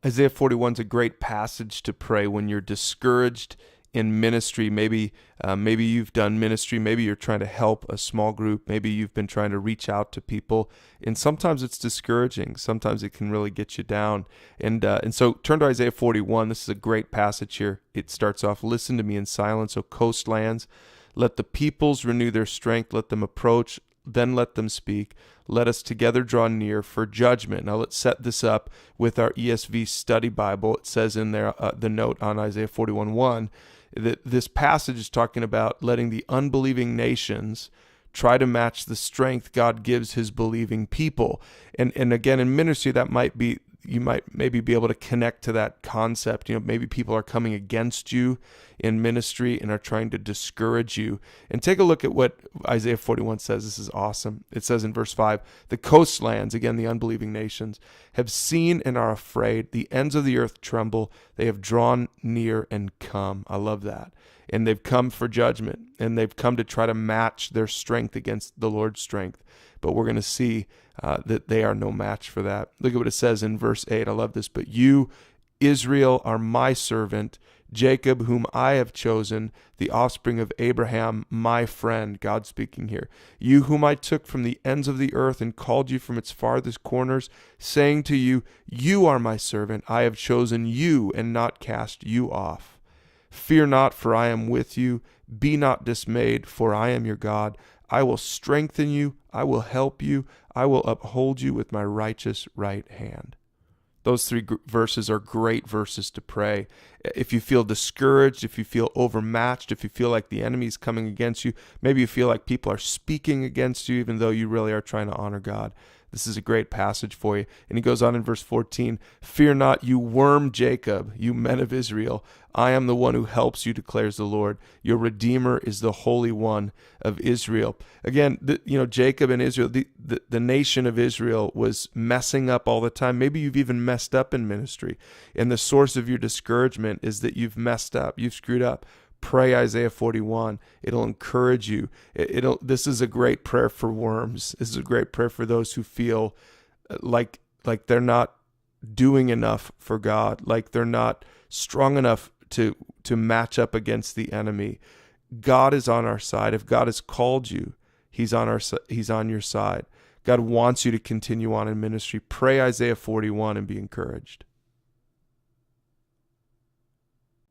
Isaiah 41 is a great passage to pray when you're discouraged in ministry. Maybe you've done ministry. Maybe you're trying to help a small group. Maybe you've been trying to reach out to people, and sometimes it's discouraging. Sometimes it can really get you down. And so turn to Isaiah 41. This is a great passage here. It starts off, "Listen to me in silence, O coastlands. Let the peoples renew their strength. Let them approach. Then let them speak. Let us together draw near for judgment." Now let's set this up with our ESV study Bible. It says in there, the note on Isaiah 41:1, that this passage is talking about letting the unbelieving nations try to match the strength God gives his believing people. And again, in ministry, that might be, you might maybe be able to connect to that concept. Maybe people are coming against you in ministry and are trying to discourage you. And take a look at what Isaiah 41 says. This is awesome. It says in verse 5, "The coastlands," again, the unbelieving nations, "have seen and are afraid. The ends of the earth tremble. They have drawn near and come." I love that. And they've come for judgment, and they've come to try to match their strength against the Lord's strength. But we're going to see that they are no match for that. Look at what it says in verse 8. I love this. "But you, Israel, are my servant, Jacob, whom I have chosen, the offspring of Abraham, my friend." God speaking here. "You whom I took from the ends of the earth and called you from its farthest corners, saying to you, you are my servant. I have chosen you and not cast you off. Fear not, for I am with you. Be not dismayed, for I am your God. I will strengthen you. I will help you. I will uphold you with my righteous right hand." Those three verses are great verses to pray. If you feel discouraged, if you feel overmatched, if you feel like the enemy is coming against you, maybe you feel like people are speaking against you, even though you really are trying to honor God, this is a great passage for you. And he goes on in verse 14, "Fear not, you worm Jacob, you men of Israel. I am the one who helps you, declares the Lord. Your Redeemer is the Holy One of Israel." Again, Jacob and Israel, the nation of Israel was messing up all the time. Maybe you've even messed up in ministry, and the source of your discouragement is that you've messed up, you've screwed up. Pray Isaiah 41. It'll encourage you. This is a great prayer for worms. This is a great prayer for those who feel like they're not doing enough for God, like they're not strong enough to match up against the enemy. God is on our side. If God has called you, He's on your side. God wants you to continue on in ministry. Pray Isaiah 41 and be encouraged.